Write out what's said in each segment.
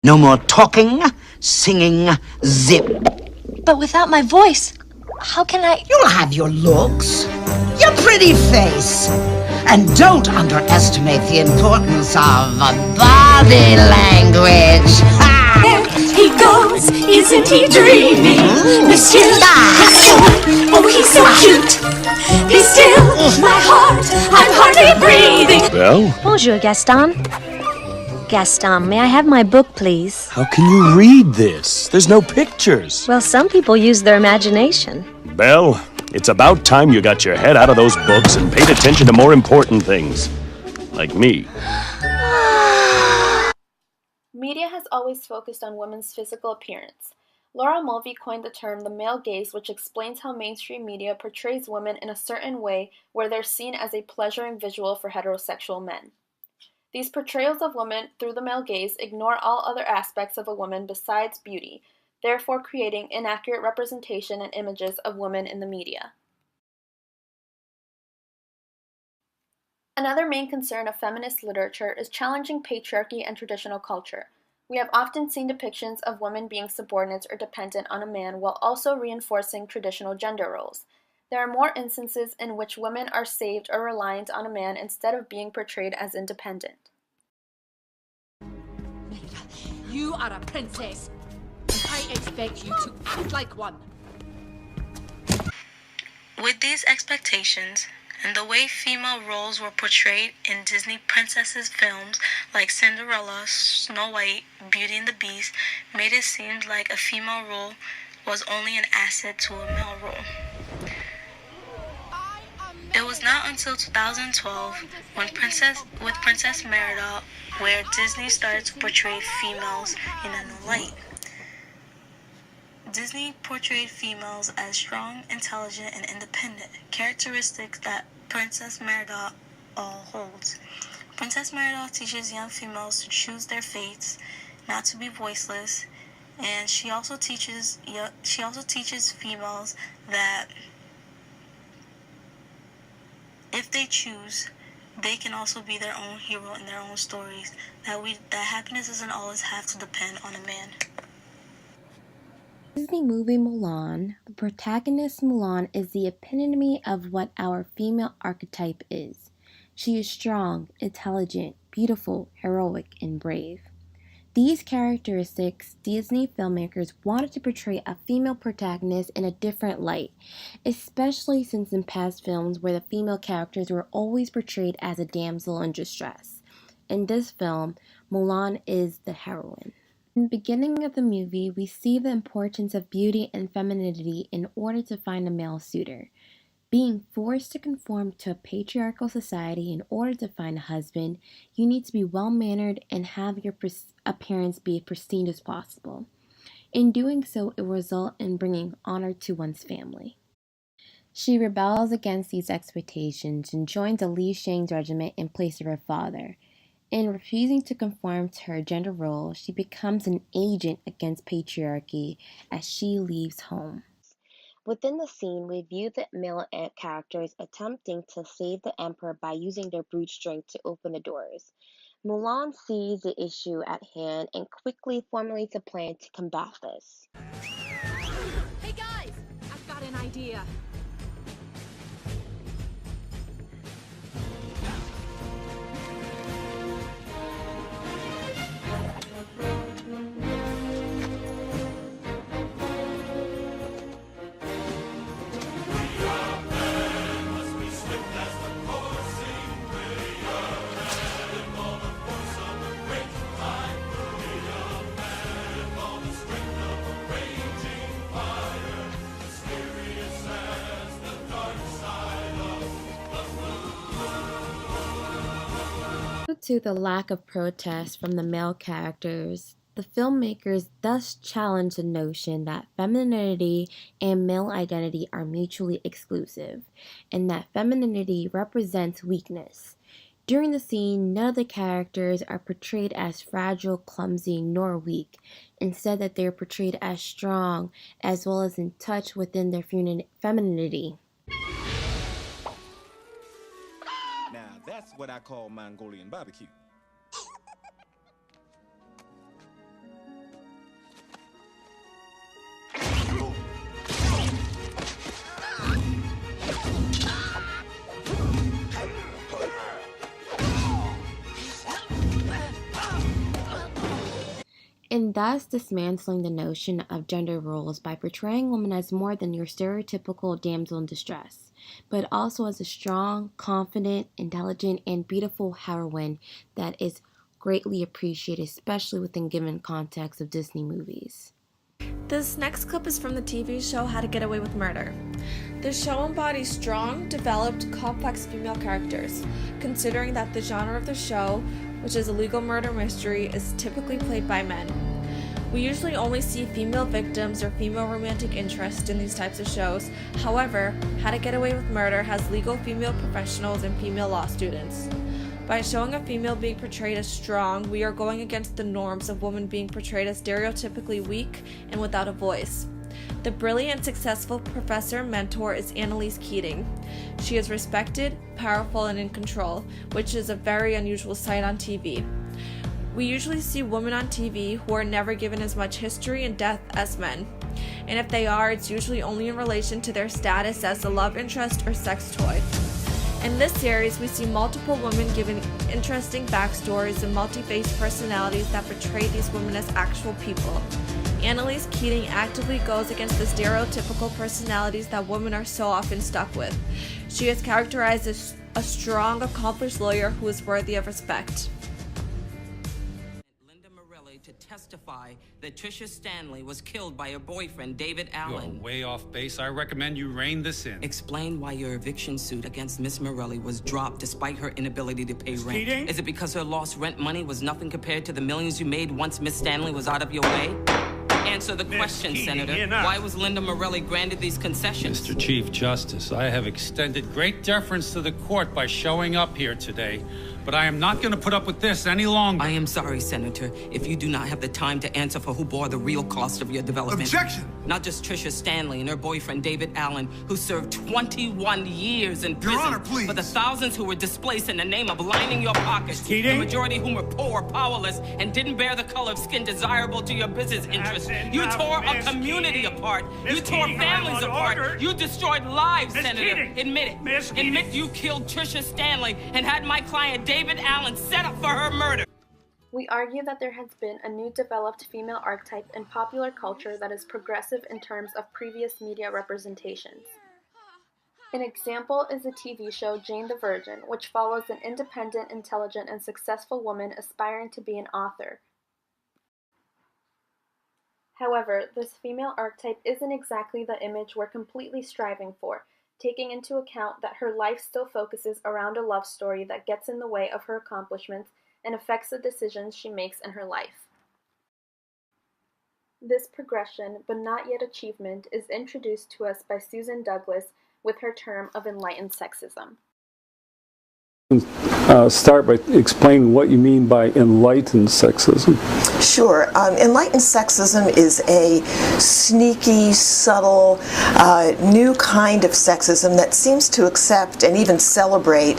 No more talking, singing, zip. But without my voice, how can I... You'll have your looks, your pretty face. And don't underestimate the importance of body language. There he goes, isn't he dreamy? Monsieur Gaston, oh he's so cute. Be still, my heart, I'm hardly breathing. Belle? Bonjour, Gaston. Gaston, may I have my book, please? How can you read this? There's no pictures. Well, some people use their imagination. Belle, it's about time you got your head out of those books and paid attention to more important things. Like me. Media has always focused on women's physical appearance. Laura Mulvey coined the term the male gaze, which explains how mainstream media portrays women in a certain way where they're seen as a pleasuring visual for heterosexual men. These portrayals of women through the male gaze ignore all other aspects of a woman besides beauty, therefore creating inaccurate representation and images of women in the media. Another main concern of feminist literature is challenging patriarchy and traditional culture. We have often seen depictions of women being subordinates or dependent on a man while also reinforcing traditional gender roles. There are more instances in which women are saved or reliant on a man instead of being portrayed as independent. You are a princess, and I expect you to act like one. With these expectations, and the way female roles were portrayed in Disney princesses films like Cinderella, Snow White, Beauty and the Beast, made it seem like a female role was only an asset to a male role. It was not until 2012, when Princess Merida, where Disney started to portray females in a new light. Disney portrayed females as strong, intelligent, and independent, characteristics that Princess Merida holds. Princess Merida teaches young females to choose their fates, not to be voiceless, and she also teaches females that if they choose, they can also be their own hero in their own stories. That happiness doesn't always have to depend on a man. Disney movie Mulan, the protagonist Mulan is the epitome of what our female archetype is. She is strong, intelligent, beautiful, heroic, and brave. These characteristics, Disney filmmakers wanted to portray a female protagonist in a different light, especially since in past films where the female characters were always portrayed as a damsel in distress. In this film, Mulan is the heroine. In the beginning of the movie, we see the importance of beauty and femininity in order to find a male suitor. Being forced to conform to a patriarchal society in order to find a husband, you need to be well-mannered and have your appearance be as pristine as possible. In doing so, it will result in bringing honor to one's family. She rebels against these expectations and joins the Li Shang's regiment in place of her father. In refusing to conform to her gender role, she becomes an agent against patriarchy as she leaves home. Within the scene, we view the male characters attempting to save the emperor by using their brute strength to open the doors. Mulan sees the issue at hand and quickly formulates a plan to combat this. Hey guys, I've got an idea. Due to the lack of protest from the male characters, the filmmakers thus challenged the notion that femininity and male identity are mutually exclusive, and that femininity represents weakness. During the scene, none of the characters are portrayed as fragile, clumsy, nor weak. Instead, that they are portrayed as strong, as well as in touch within their femininity. Now, that's what I call Mongolian barbecue. and thus dismantling the notion of gender roles by portraying women as more than your stereotypical damsel in distress, but also as a strong, confident, intelligent, and beautiful heroine that is greatly appreciated, especially within given context of Disney movies. This next clip is from the TV show How to Get Away with Murder. The show embodies strong, developed, complex female characters, considering that the genre of the show, which is a legal murder mystery, is typically played by men. We usually only see female victims or female romantic interest in these types of shows. However, How to Get Away with Murder has legal female professionals and female law students. By showing a female being portrayed as strong, we are going against the norms of women being portrayed as stereotypically weak and without a voice. The brilliant, successful professor and mentor is Annalise Keating. She is respected, powerful, and in control, which is a very unusual sight on TV. We usually see women on TV who are never given as much history and depth as men. And if they are, it's usually only in relation to their status as a love interest or sex toy. In this series, we see multiple women given interesting backstories and multi-faced personalities that portray these women as actual people. Annalise Keating actively goes against the stereotypical personalities that women are so often stuck with. She is characterized as a strong, accomplished lawyer who is worthy of respect. To testify that Tricia Stanley was killed by her boyfriend, David Allen. You're way off base. I recommend you rein this in. Explain why your eviction suit against Miss Morelli was dropped despite her inability to pay rent. Keating? Is it because her lost rent money was nothing compared to the millions you made once Miss Stanley was out of your way? Answer the question, Keating, Senator. enough. Why was Linda Morelli granted these concessions? Mr. Chief Justice, I have extended great deference to the court by showing up here today, but I am not going to put up with this any longer. I am sorry, Senator, if you do not have the time to answer for who bore the real cost of your development. Objection! Not just Tricia Stanley and her boyfriend, David Allen, who served 21 years in prison. Your Honor, please. For the thousands who were displaced in the name of lining your pockets. Keating? The majority whom were poor, powerless, and didn't bear the color of skin desirable to your business interests. You tore a community apart. You tore families apart. You destroyed lives, Senator. Admit it. Admit you killed Tricia Stanley and had my client, David Allen, set up for her murder. We argue that there has been a new developed female archetype in popular culture that is progressive in terms of previous media representations. An example is the TV show Jane the Virgin, which follows an independent, intelligent, and successful woman aspiring to be an author. However, this female archetype isn't exactly the image we're completely striving for, taking into account that her life still focuses around a love story that gets in the way of her accomplishments and affects the decisions she makes in her life. This progression, but not yet achievement, is introduced to us by Susan Douglas with her term of enlightened sexism. Start by explaining what you mean by enlightened sexism. Sure. Enlightened sexism is a sneaky, subtle, new kind of sexism that seems to accept and even celebrate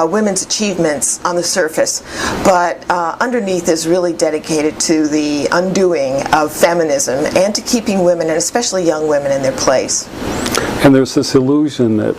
women's achievements on the surface, but underneath is really dedicated to the undoing of feminism and to keeping women, and especially young women, in their place. And there's this illusion that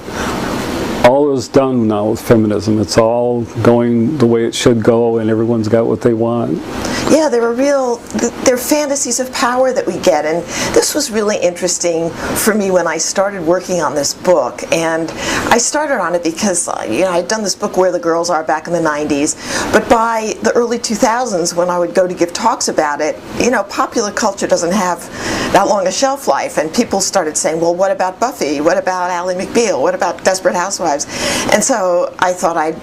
all is done now with feminism. It's all going the way it should go, and everyone's got what they want. Yeah, there are fantasies of power that we get, and this was really interesting for me when I started working on this book. And I started on it because I'd done this book Where the Girls Are back in the 90s, but by the early 2000s, when I would go to give talks about it, popular culture doesn't have that long a shelf life, and people started saying, well, what about Buffy? What about Ally McBeal? What about Desperate Housewives? And so I thought I'd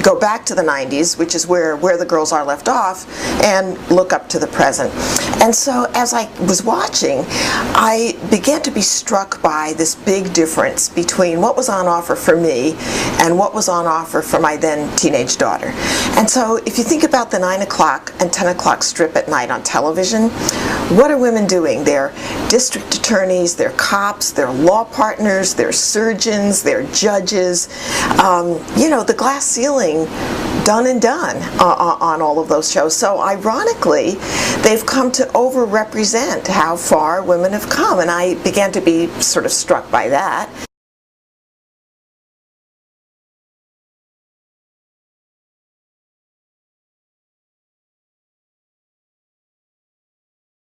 go back to the 90s, which is where the Girls Are left off, and look up to the present. And so as I was watching, I began to be struck by this big difference between what was on offer for me and what was on offer for my then teenage daughter. And so if you think about the 9 o'clock and 10 o'clock strip at night on television, what are women doing? They're district attorneys, they're cops, they're law partners, they're surgeons, they're judges. The glass ceiling, done and done on all of those shows. So ironically, they've come to overrepresent how far women have come, and I began to be sort of struck by that.